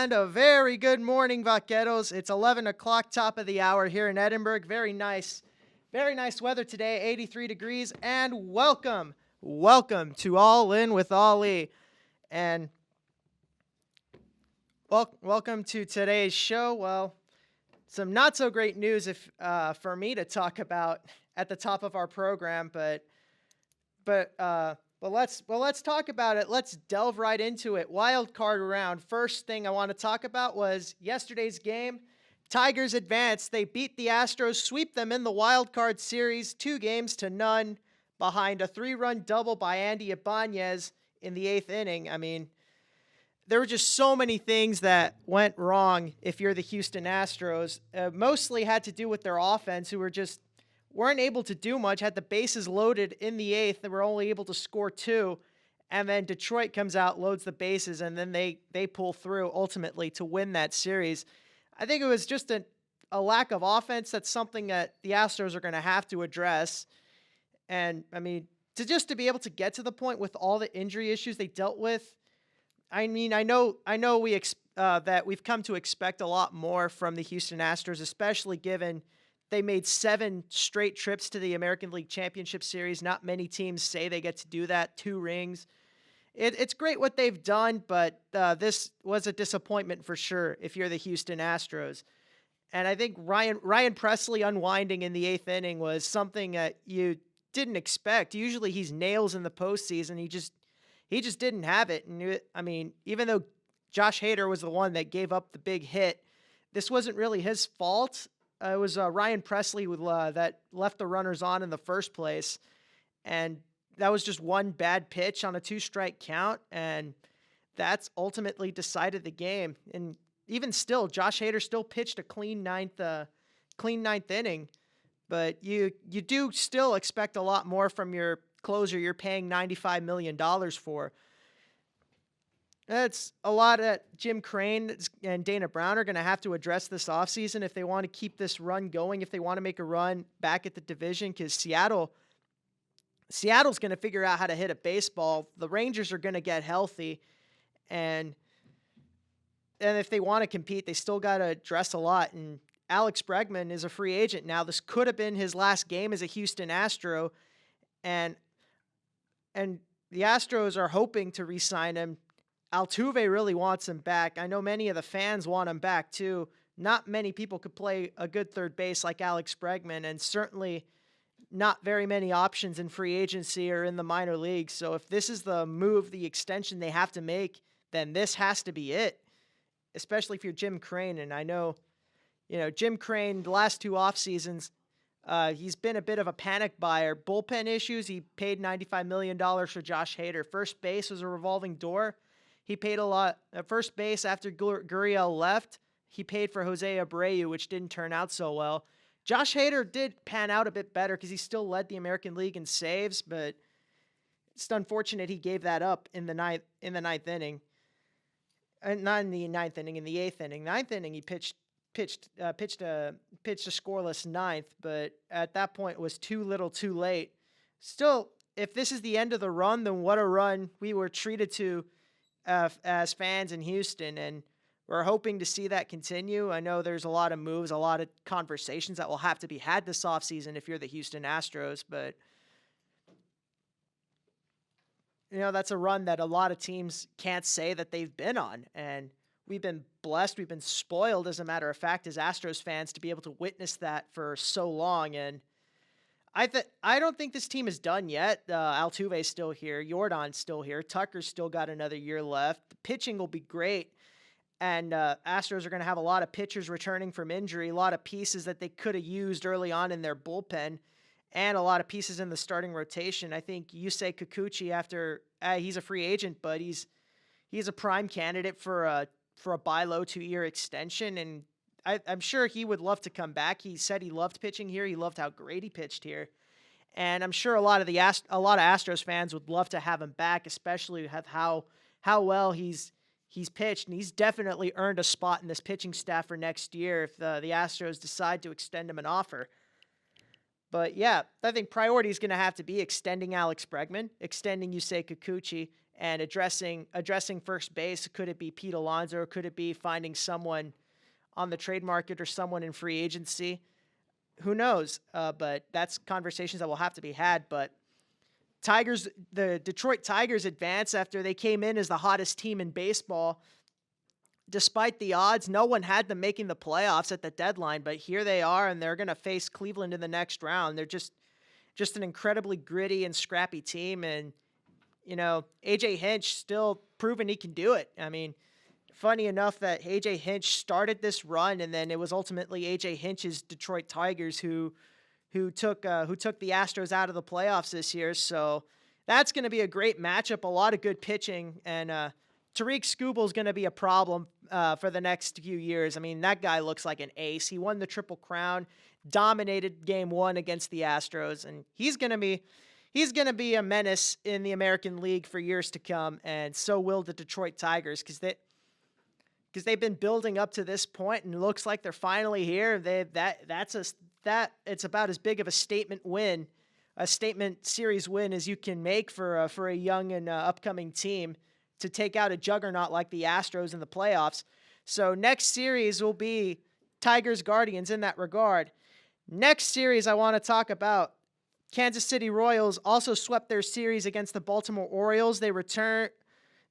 And a very good morning, Vaqueros. It's 11 o'clock, top of the hour here in Edinburgh. Very nice weather today, 83 degrees. And welcome to All In with Ali. And welcome to today's show. Well, some not so great news for me to talk about at the top of our program, but let's talk about it. Let's delve right into it. Wild card round. First thing I want to talk about was yesterday's game. Tigers advanced. They beat the Astros, sweep them in the wild card series, 2-0 behind a 3-run double by Andy Ibanez in the 8th inning. I mean, there were just so many things that went wrong if you're the Houston Astros. Mostly had to do with their offense, who weren't able to do much, had the bases loaded in the 8th. They were only able to score 2. And then Detroit comes out, loads the bases, and then they pull through ultimately to win that series. I think it was just a lack of offense. That's something that the Astros are going to have to address. And, I mean, to be able to get to the point with all the injury issues they dealt with, I mean, I know that we've come to expect a lot more from the Houston Astros, especially given they made 7 straight trips to the American League Championship Series. Not many teams say they get to do that. 2 rings. It's great what they've done, but this was a disappointment for sure if you're the Houston Astros. And I think Ryan Presley unwinding in the 8th inning was something that you didn't expect. Usually he's nails in the postseason. He just didn't have it. And I mean, even though Josh Hader was the one that gave up the big hit, this wasn't really his fault. It was Ryan Presley that left the runners on in the first place. And that was just one bad pitch on a 2-strike count. And that's ultimately decided the game. And even still, Josh Hader still pitched a clean ninth inning. But you do still expect a lot more from your closer you're paying $95 million for. That's a lot that Jim Crane and Dana Brown are going to have to address this offseason if they want to keep this run going, if they want to make a run back at the division, because Seattle's going to figure out how to hit a baseball. The Rangers are going to get healthy, and if they want to compete, they still got to address a lot. And Alex Bregman is a free agent now. This could have been his last game as a Houston Astro, and the Astros are hoping to re-sign him. Altuve really wants him back. I know many of the fans want him back too. Not many people could play a good third base like Alex Bregman, and certainly not very many options in free agency or in the minor leagues. So if this is the move, the extension they have to make, then this has to be it, especially if you're Jim Crane. And I know, Jim Crane, the last 2 off seasons, he's been a bit of a panic buyer. Bullpen issues, he paid $95 million for Josh Hader. First base was a revolving door. He paid a lot at first base after Gurriel left. He paid for Jose Abreu, which didn't turn out so well. Josh Hader did pan out a bit better because he still led the American League in saves, but it's unfortunate he gave that up in the ninth inning. Not in the 9th inning, in the 8th inning. 9th inning, he pitched a scoreless 9th, but at that point it was too little, too late. Still, if this is the end of the run, then what a run we were treated to as fans in Houston, and we're hoping to see that continue. I know there's a lot of moves, a lot of conversations that will have to be had this offseason if you're the Houston Astros, but that's a run that a lot of teams can't say that they've been on, and we've been blessed, we've been spoiled, as a matter of fact, as Astros fans, to be able to witness that for so long. And I don't think this team is done yet. Altuve's still here. Jordan's still here. Tucker's still got another year left. The pitching will be great. And Astros are going to have a lot of pitchers returning from injury, a lot of pieces that they could have used early on in their bullpen, and a lot of pieces in the starting rotation. I think Yusei Kikuchi, he's a free agent, but he's a prime candidate for a buy low 2-year extension, and I'm sure he would love to come back. He said he loved pitching here. He loved how great he pitched here. And I'm sure a lot of Astros fans would love to have him back, especially with how well he's pitched. And he's definitely earned a spot in this pitching staff for next year if the Astros decide to extend him an offer. But yeah, I think priority is going to have to be extending Alex Bregman, extending Yusei Kikuchi, and addressing first base. Could it be Pete Alonso, or could it be finding someone on the trade market or someone in free agency? Who knows? But that's conversations that will have to be had. But the Detroit Tigers advance after they came in as the hottest team in baseball. Despite the odds, no one had them making the playoffs at the deadline, but here they are, and they're going to face Cleveland in the next round. They're just an incredibly gritty and scrappy team, and AJ Hinch still proving he can do it. I mean, funny enough that AJ Hinch started this run, and then it was ultimately AJ Hinch's Detroit Tigers who took the Astros out of the playoffs this year. So that's going to be a great matchup. A lot of good pitching, and Tariq Skubal is going to be a problem for the next few years. I mean, that guy looks like an ace. He won the Triple Crown, dominated Game 1 against the Astros, and he's going to be a menace in the American League for years to come. And so will the Detroit Tigers, because they've been building up to this point, and it looks like they're finally here. It's about as big of a statement series win as you can make for a young and upcoming team to take out a juggernaut like the Astros in the playoffs. So next series will be Tigers Guardians in that regard. Next series I want to talk about, Kansas City Royals also swept their series against the Baltimore Orioles. They returned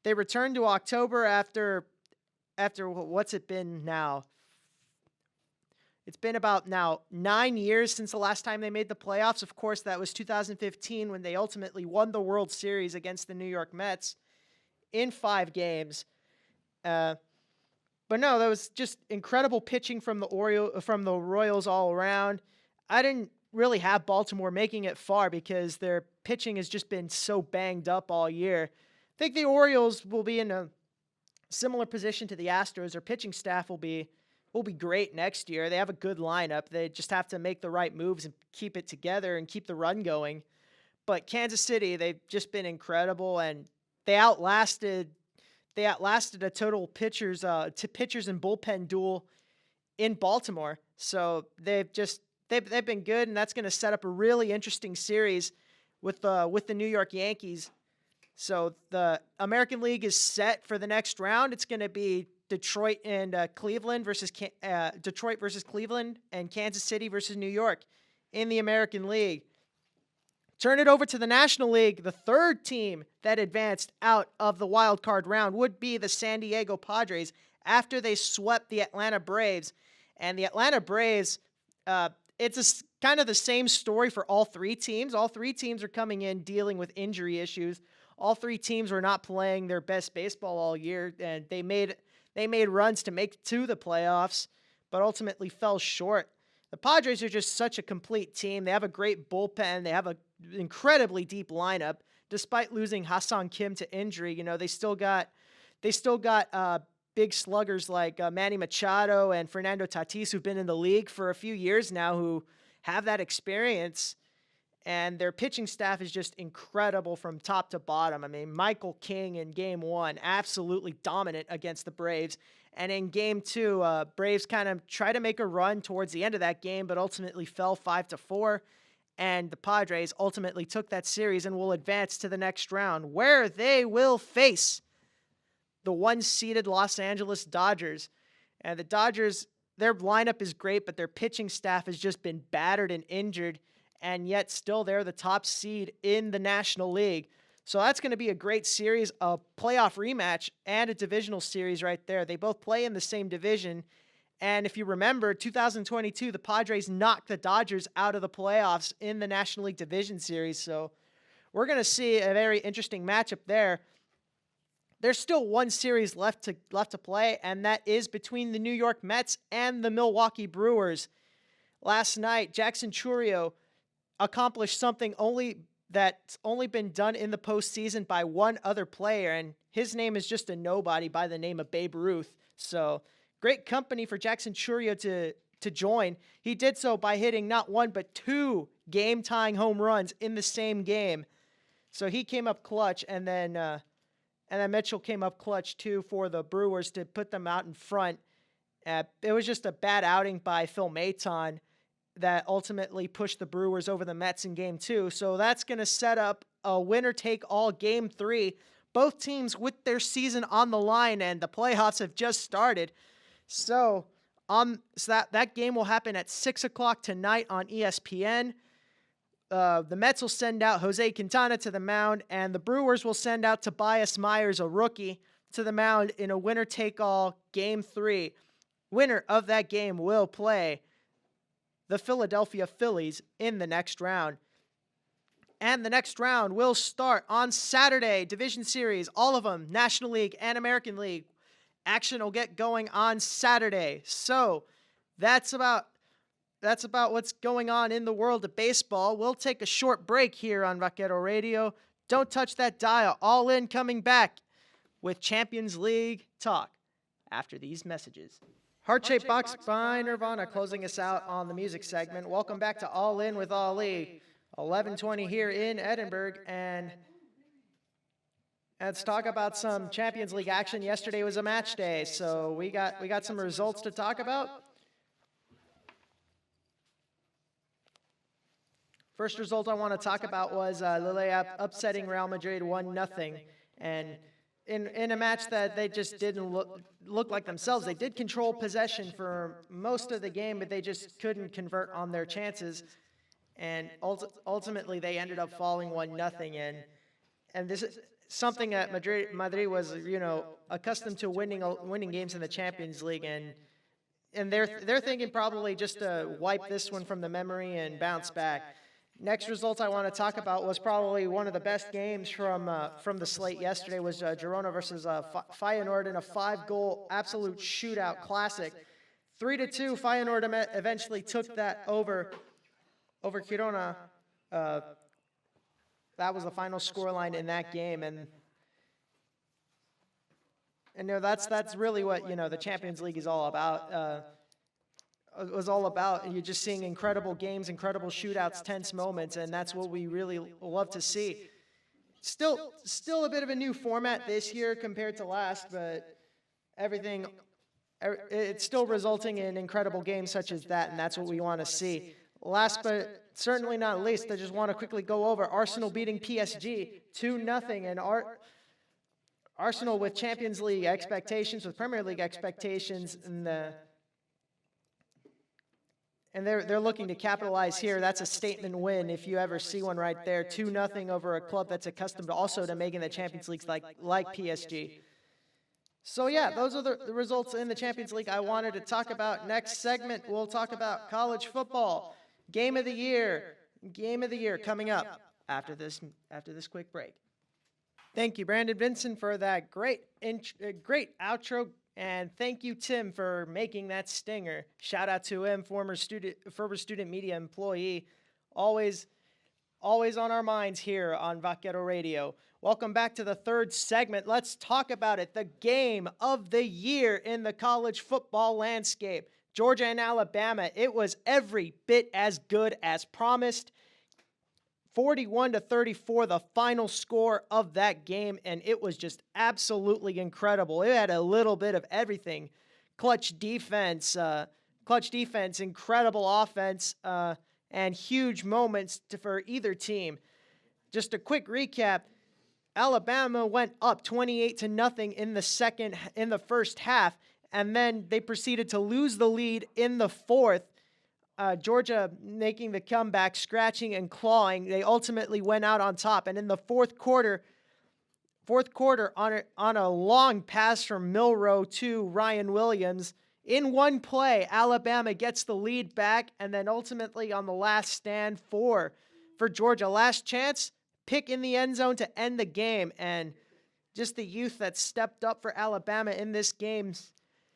to October after what's it been now? It's been about now 9 years since the last time they made the playoffs. Of course, that was 2015 when they ultimately won the World Series against the New York Mets in 5 games. But no, that was just incredible pitching from the Royals all around. I didn't really have Baltimore making it far because their pitching has just been so banged up all year. I think the Orioles will be in a similar position to the Astros. Their pitching staff will be great next year. They have a good lineup. They just have to make the right moves and keep it together and keep the run going. But Kansas City, they've just been incredible, and they outlasted a total pitchers and bullpen duel in Baltimore. So they've been good, and that's going to set up a really interesting series with the New York Yankees. So the American League is set for the next round. It's going to be Detroit and Cleveland Detroit versus Cleveland, and Kansas City versus New York in the American League. Turn it over to the National League. The third team that advanced out of the wild card round would be the San Diego Padres after they swept the Atlanta Braves. And the Atlanta Braves, it's kind of the same story for all 3 teams. All 3 teams are coming in dealing with injury issues. All 3 teams were not playing their best baseball all year, and they made runs to make to the playoffs, but ultimately fell short. The Padres are just such a complete team. They have a great bullpen. They have an incredibly deep lineup. Despite losing Ha-Seong Kim to injury, they still got big sluggers like Manny Machado and Fernando Tatis, who've been in the league for a few years now, who have that experience. And their pitching staff is just incredible from top to bottom. I mean, Michael King in Game 1, absolutely dominant against the Braves. And in Game 2, Braves kind of tried to make a run towards the end of that game, but ultimately fell 5-4. And the Padres ultimately took that series and will advance to the next round, where they will face the 1-seeded Los Angeles Dodgers. And the Dodgers, their lineup is great, but their pitching staff has just been battered and injured, and yet still they're the top seed in the National League. So that's going to be a great series, a playoff rematch, and a divisional series right there. They both play in the same division. And if you remember, 2022, the Padres knocked the Dodgers out of the playoffs in the National League Division Series. So we're going to see a very interesting matchup there. There's still one series left to play, and that is between the New York Mets and the Milwaukee Brewers. Last night, Jackson Chourio accomplished something that's only been done in the postseason by one other player, and his name is just a nobody by the name of Babe Ruth. So great company for Jackson Chourio to join. He did so by hitting not one but 2 game-tying home runs in the same game. So he came up clutch, and then Mitchell came up clutch too for the Brewers to put them out in front. It was just a bad outing by Phil Maton that ultimately pushed the Brewers over the Mets in Game 2. So that's going to set up a winner-take-all Game 3. both teams with their season on the line, and the playoffs have just started. So that game will happen at 6 o'clock tonight on ESPN. The Mets will send out Jose Quintana to the mound, and the Brewers will send out Tobias Myers, a rookie, to the mound in a winner-take-all Game 3. Winner of that game will play the Philadelphia Phillies in the next round. And the next round will start on Saturday. Division series, all of them, National League and American League. Action will get going on Saturday. So that's about what's going on in the world of baseball. We'll take a short break here on Vaquero Radio. Don't touch that dial. All In coming back with Champions League talk after these messages. Heart-Shaped Box by Nirvana closing us out on the music segment. Welcome back to All In with Ali. 11:20 here in Edinburgh, and let's talk about some Champions League action. Yesterday was a match day, so we got some results to talk about. First result I want to talk about was Lille upsetting Real Madrid 1-0, and in a match that they just didn't look like themselves. They did control possession for most of the game, but they just couldn't convert on their chances. And ultimately, they ended up falling 1-0. And this is something that Madrid was, accustomed to winning games in the Champions League, and they're thinking probably just to wipe this one from the memory and bounce back. Next result I want to talk about was probably one of the best games from the slate yesterday. Was Girona versus Feyenoord in a 5-goal absolute shootout classic. 3-2. Feyenoord eventually took that over Girona. That was the final scoreline in that game, and that's really what the Champions League is all about. It was all about you're just seeing incredible games, incredible shootouts, tense moments, and that's what we really love to see. Still a bit of a new format this year compared to last, but it's still resulting in incredible games such as that, and that's what we want to see. Last but certainly not least, I just want to quickly go over Arsenal beating PSG 2-0, and Arsenal with Champions League expectations, with Premier League expectations, and they're looking to capitalize here. That's a statement win if you ever see one right there. 2-0 over a club that's accustomed also to making the Champions Leagues like PSG. So yeah, those are the results in the Champions League I wanted to talk about. Next segment, we'll talk about college football. Game of the year coming up after this quick break. Thank you, Brandon Vinson, for that great outro, and thank you, Tim, for making that stinger. Shout out to him, former student media employee, always on our minds here on Vaquero Radio. Welcome back to the third segment. Let's talk about it. The game of the year in the college football landscape. Georgia and Alabama. It was every bit as good as promised. 41-34, the final score of that game, and it was just absolutely incredible. It had a little bit of everything. Clutch defense, incredible offense, and huge moments for either team. Just a quick recap. Alabama went up 28-0 in the first half, and then they proceeded to lose the lead in the fourth. Georgia making the comeback, scratching and clawing. They ultimately went out on top, and in the fourth quarter, on a long pass from Milroe to Ryan Williams, in one play, Alabama gets the lead back, and then ultimately on the last stand for Georgia, last chance, pick in the end zone to end the game, and just the youth that stepped up for Alabama in this game.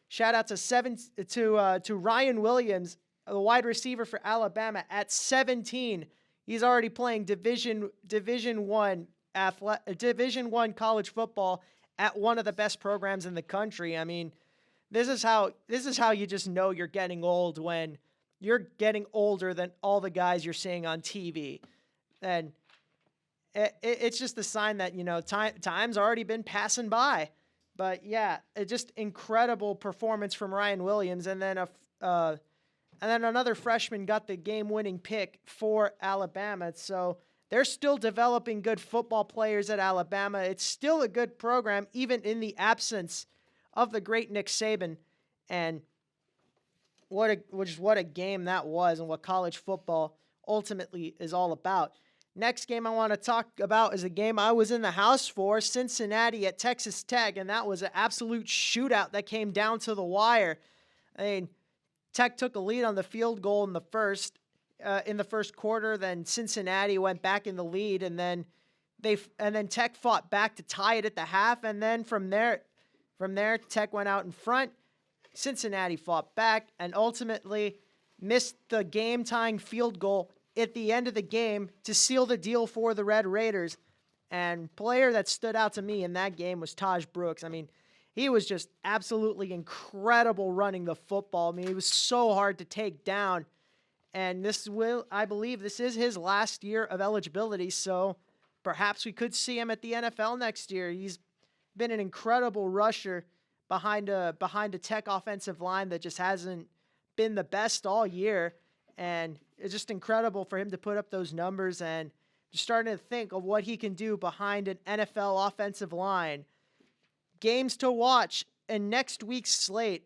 Shout out to Ryan Williams, the wide receiver for Alabama at 17. He's already playing Division I college football at one of the best programs in the country. I mean, this is how you just know you're getting old, when you're getting older than all the guys you're seeing on TV. And it's just a sign that, time's already been passing by. But yeah, just incredible performance from Ryan Williams, and then another freshman got the game-winning pick for Alabama. So They're still developing good football players at Alabama. It's still a good program, even in the absence of the great Nick Saban. And what a game that was, and what college football ultimately is all about. Next game I want to talk about is a game I was in the house for, Cincinnati at Texas Tech, and that was an absolute shootout that came down to the wire. I mean, Tech took a lead on the field goal in the first quarter. Then Cincinnati went back in the lead, and then Tech fought back to tie it at the half, and then from there Tech went out in front. Cincinnati fought back and ultimately missed the game-tying field goal at the end of the game to seal the deal for the Red Raiders. And player that stood out to me in that game was Taj Brooks. I mean, he was just absolutely incredible running the football. I mean, he was so hard to take down. And I believe this is his last year of eligibility, so perhaps we could see him at the NFL next year. He's been an incredible rusher behind a Tech offensive line that just hasn't been the best all year. And it's just incredible for him to put up those numbers, and just starting to think of what he can do behind an NFL offensive line. Games to watch in next week's slate: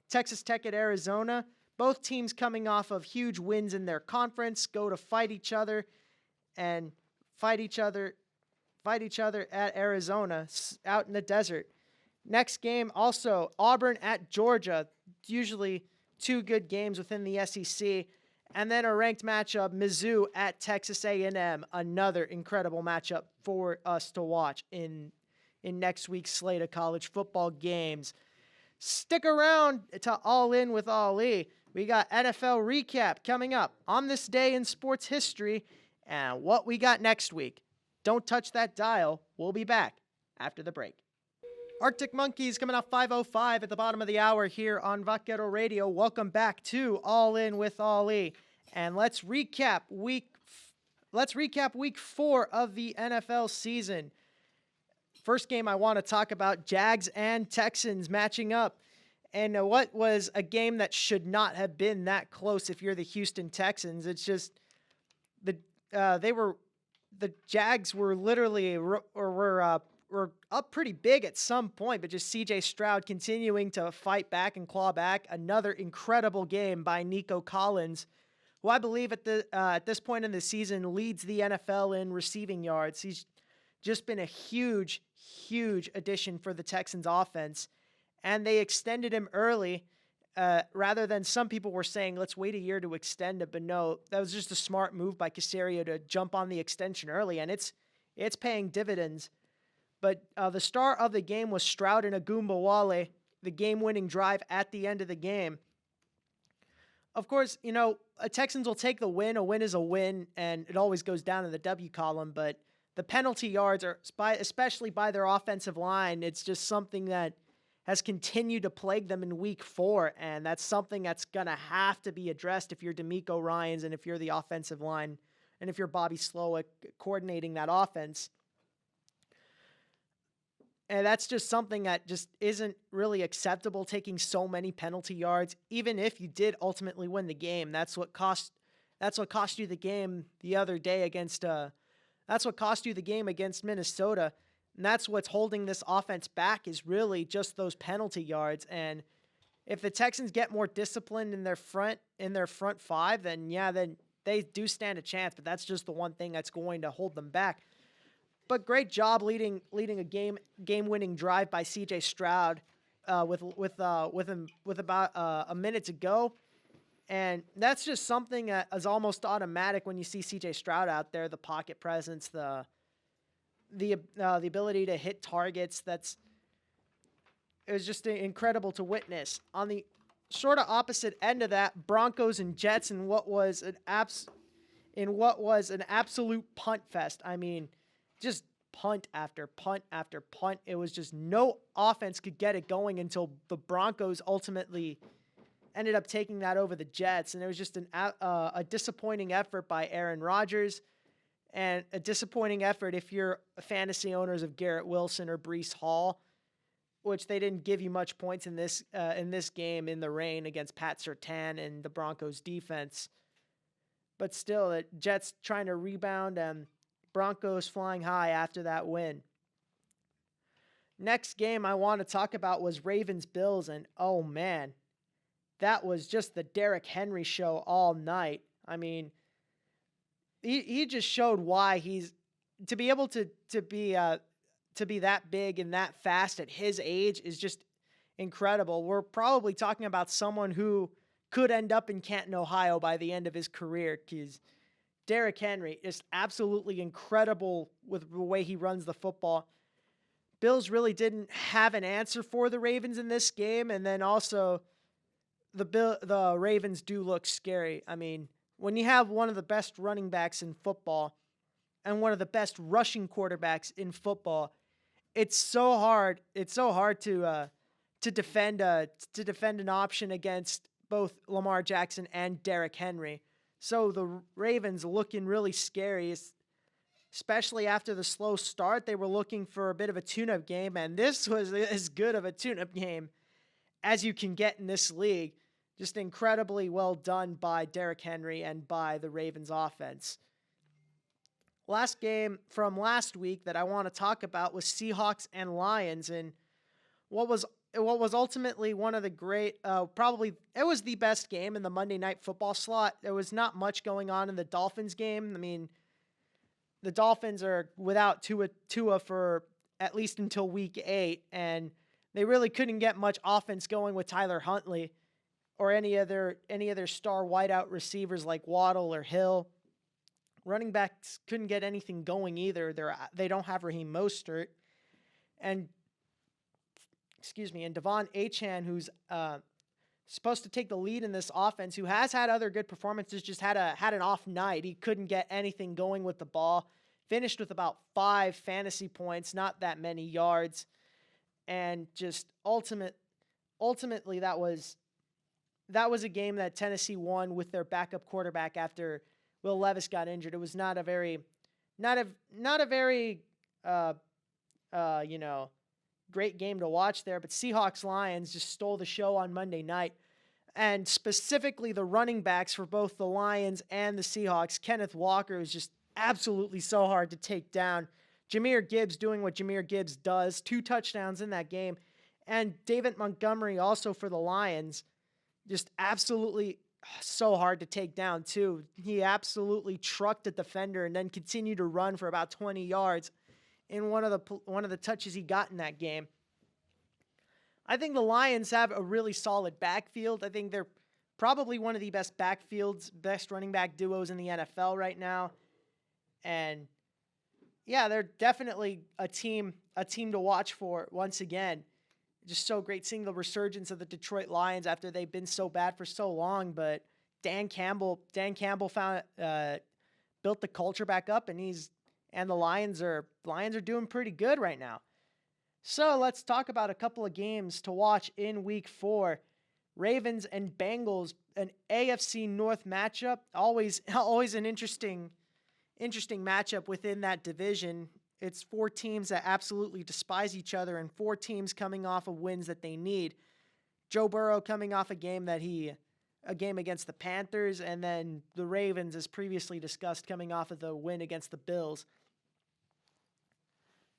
Texas Tech at Arizona. Both teams coming off of huge wins in their conference, go to fight each other at Arizona out in the desert. Next game, also Auburn at Georgia. Usually two good games within the SEC. And then a ranked matchup, Mizzou at Texas A&M. Another incredible matchup for us to watch in next week's slate of college football games. Stick around to All In with Ali. We got NFL recap coming up on this day in sports history and what we got next week. Don't touch that dial. We'll be back after the break. Arctic Monkeys coming off 5:05 at the bottom of the hour here on Vaquero Radio. Welcome back to All In with Ali. And let's recap week 4 of the NFL season. First game I want to talk about, Jags and Texans matching up. And what was a game that should not have been that close if you're the Houston Texans. It's just the Jags were literally were up pretty big at some point, but just C.J. Stroud continuing to fight back and claw back. Another incredible game by Nico Collins, who I believe at this point in the season leads the NFL in receiving yards. He's just been a huge addition for the Texans offense, and they extended him early rather than some people were saying, let's wait a year to extend it. But no, that was just a smart move by Caserio to jump on the extension early, and it's paying dividends. But the star of the game was Stroud and Agumbawale, the game-winning drive at the end of the game. Of course, Texans will take the win. A win is a win, and it always goes down in the W column. But the penalty yards especially by their offensive line, it's just something that has continued to plague them in week 4, and that's something that's going to have to be addressed if you're DeMeco Ryans and if you're the offensive line and if you're Bobby Slowick coordinating that offense. And that's just something that just isn't really acceptable, taking so many penalty yards. Even if you did ultimately win the game, that's what cost you the game the other day against Minnesota. And that's what's holding this offense back, is really just those penalty yards. And if the Texans get more disciplined in their front 5, then they do stand a chance. But that's just the one thing that's going to hold them back. But great job leading a game-winning drive by C.J. Stroud with about a minute to go. And that's just something that is almost automatic when you see C.J. Stroud out there. The pocket presence, the ability to hit targets. It was just incredible to witness. On the sort of opposite end of that, Broncos and Jets in what was an absolute punt fest. I mean, just punt after punt after punt. It was just no offense could get it going until the Broncos ultimately ended up taking that over the Jets. And it was just a disappointing effort by Aaron Rodgers, and a disappointing effort if you're fantasy owners of Garrett Wilson or Breece Hall, which they didn't give you much points in this game in the rain against Pat Surtain and the Broncos defense. But still, the Jets trying to rebound, and Broncos flying high after that win. Next game I want to talk about was Ravens-Bills, and oh man, that was just the Derrick Henry show all night. I mean, he just showed why he's to be able to be that big and that fast at his age is just incredible. We're probably talking about someone who could end up in Canton, Ohio by the end of his career, because Derrick Henry is absolutely incredible with the way he runs the football. Bills really didn't have an answer for the Ravens in this game, and then also the Ravens do look scary. I mean, when you have one of the best running backs in football and one of the best rushing quarterbacks in football, it's so hard. It's so hard to defend an option against both Lamar Jackson and Derrick Henry. So the Ravens looking really scary, especially after the slow start. They were looking for a bit of a tune-up game, and this was as good of a tune-up game as you can get in this league. Just incredibly well done by Derrick Henry and by the Ravens offense. Last game from last week that I want to talk about was Seahawks and Lions, and what was ultimately one of the great, probably it was the best game in the Monday Night Football slot. There was not much going on in the Dolphins game. I mean, the Dolphins are without Tua for at least until week 8, and they really couldn't get much offense going with Tyler Huntley or any other star wideout receivers like Waddle or Hill. Running backs couldn't get anything going either. They don't have Raheem Mostert, and Devon Achane, who's supposed to take the lead in this offense, who has had other good performances, just had an off night. He couldn't get anything going with the ball. Finished with about 5 fantasy points, not that many yards, and just ultimately that was a game that Tennessee won with their backup quarterback after Will Levis got injured. It was not a very great game to watch there, but Seahawks-Lions just stole the show on Monday night. And specifically the running backs for both the Lions and the Seahawks, Kenneth Walker is just absolutely so hard to take down. Jahmyr Gibbs doing what Jahmyr Gibbs does, 2 touchdowns in that game. And David Montgomery also for the Lions, just absolutely so hard to take down too. He absolutely trucked a defender and then continued to run for about 20 yards in one of the touches he got in that game. I think the Lions have a really solid backfield. I think they're probably one of the best running back duos in the NFL right now. And yeah, they're definitely a team to watch for once again. Just so great seeing the resurgence of the Detroit Lions after they've been so bad for so long. But Dan Campbell found built the culture back up, and the Lions are doing pretty good right now. So let's talk about a couple of games to watch in Week 4. Ravens and Bengals, an AFC North matchup. Always an interesting matchup within that division. It's 4 teams that absolutely despise each other and 4 teams coming off of wins that they need. Joe Burrow coming off a game against the Panthers, and then the Ravens, as previously discussed, coming off of the win against the Bills.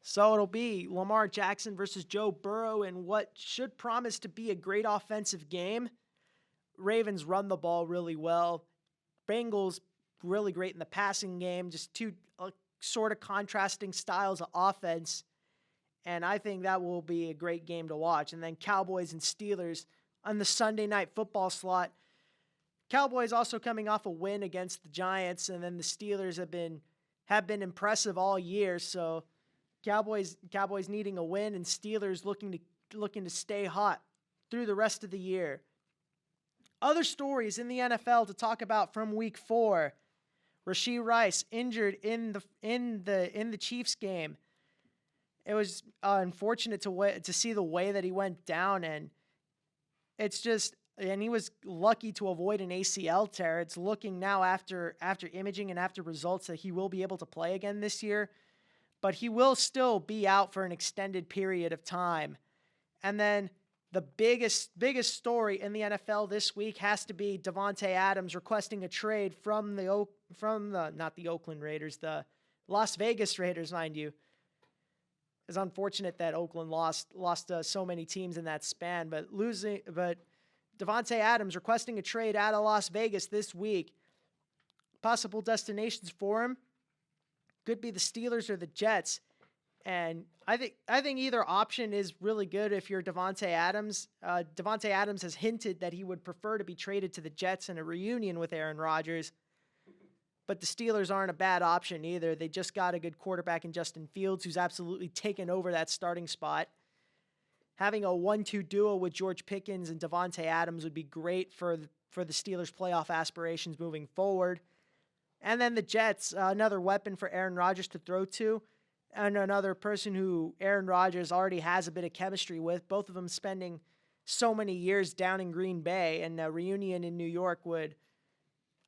So it'll be Lamar Jackson versus Joe Burrow in what should promise to be a great offensive game. Ravens run the ball really well. Bengals really great in the passing game, just 2 sort of contrasting styles of offense, and I think that will be a great game to watch. And then Cowboys and Steelers on the Sunday Night Football slot. Cowboys also coming off a win against the Giants, and then the Steelers have been impressive all year. So Cowboys needing a win, and Steelers looking to stay hot through the rest of the year. Other stories in the NFL to talk about from Week 4. Rashee Rice injured in the Chiefs game. It was unfortunate to see the way that he went down, and he was lucky to avoid an ACL tear. It's looking now after imaging and after results that he will be able to play again this year, but he will still be out for an extended period of time. And then the biggest story in the NFL this week has to be Davante Adams requesting a trade from the Oakland Raiders, the Las Vegas Raiders, mind you. It's unfortunate that Oakland lost so many teams in that span, but Davante Adams requesting a trade out of Las Vegas this week. Possible destinations for him could be the Steelers or the Jets. And I think either option is really good if you're Davante Adams. Davante Adams has hinted that he would prefer to be traded to the Jets in a reunion with Aaron Rodgers. But the Steelers aren't a bad option either. They just got a good quarterback in Justin Fields, who's absolutely taken over that starting spot. Having a 1-2 duo with George Pickens and Davante Adams would be great for the Steelers' playoff aspirations moving forward. And then the Jets, another weapon for Aaron Rodgers to throw to, and another person who Aaron Rodgers already has a bit of chemistry with, both of them spending so many years down in Green Bay, and a reunion in New York would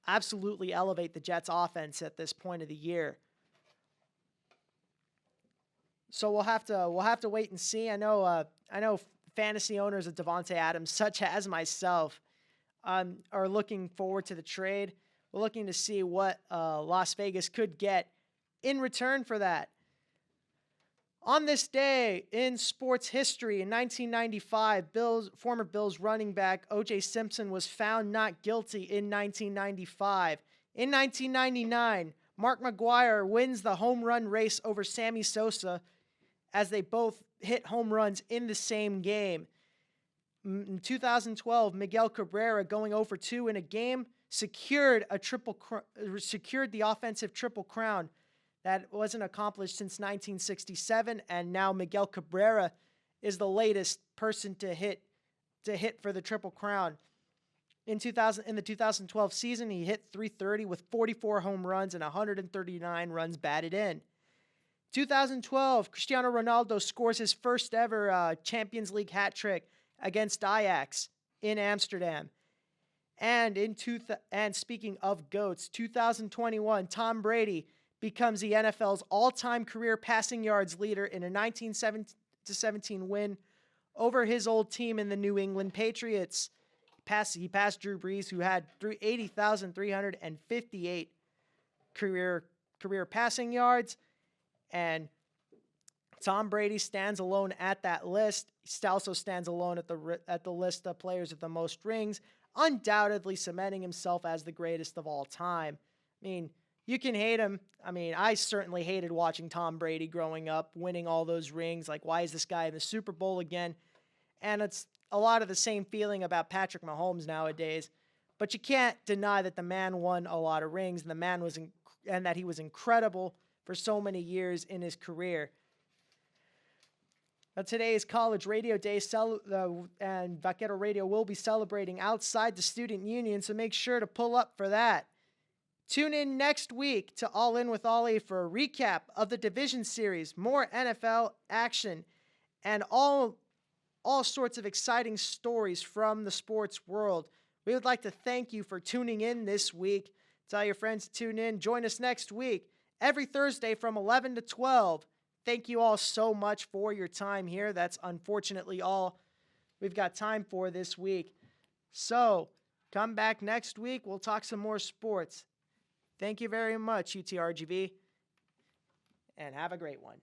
absolutely elevate the Jets' offense at this point of the year. So we'll have to wait and see. I know fantasy owners of Davante Adams, such as myself, are looking forward to the trade. We're looking to see what Las Vegas could get in return for that. On this day in sports history, in 1995, former Bills running back O.J. Simpson was found not guilty in 1995. In 1999, Mark McGwire wins the home run race over Sammy Sosa as they both hit home runs in the same game. In 2012, Miguel Cabrera, going 0 for 2 in a game, secured the offensive triple crown. That wasn't accomplished since 1967, and now Miguel Cabrera is the latest person to hit for the Triple Crown. In the 2012 season, he hit .330 with 44 home runs and 139 runs batted in. 2012, Cristiano Ronaldo scores his first ever Champions League hat trick against Ajax in Amsterdam. And speaking of GOATs, 2021, Tom Brady becomes the NFL's all-time career passing yards leader in a 19-17 win over his old team in the New England Patriots. He passed Drew Brees, who had 80,358 career passing yards, and Tom Brady stands alone at that list. He also stands alone at the list of players with the most rings, undoubtedly cementing himself as the greatest of all time. I mean, you can hate him. I mean, I certainly hated watching Tom Brady growing up, winning all those rings. Like, why is this guy in the Super Bowl again? And it's a lot of the same feeling about Patrick Mahomes nowadays. But you can't deny that the man won a lot of rings, and and that he was incredible for so many years in his career. Now, today is College Radio Day, and Vaquero Radio will be celebrating outside the student union, so make sure to pull up for that. Tune in next week to All In with Ollie for a recap of the Division Series, more NFL action, and all sorts of exciting stories from the sports world. We would like to thank you for tuning in this week. Tell your friends to tune in. Join us next week, every Thursday from 11 to 12. Thank you all so much for your time here. That's unfortunately all we've got time for this week. So, come back next week. We'll talk some more sports. Thank you very much, UTRGV, and have a great one.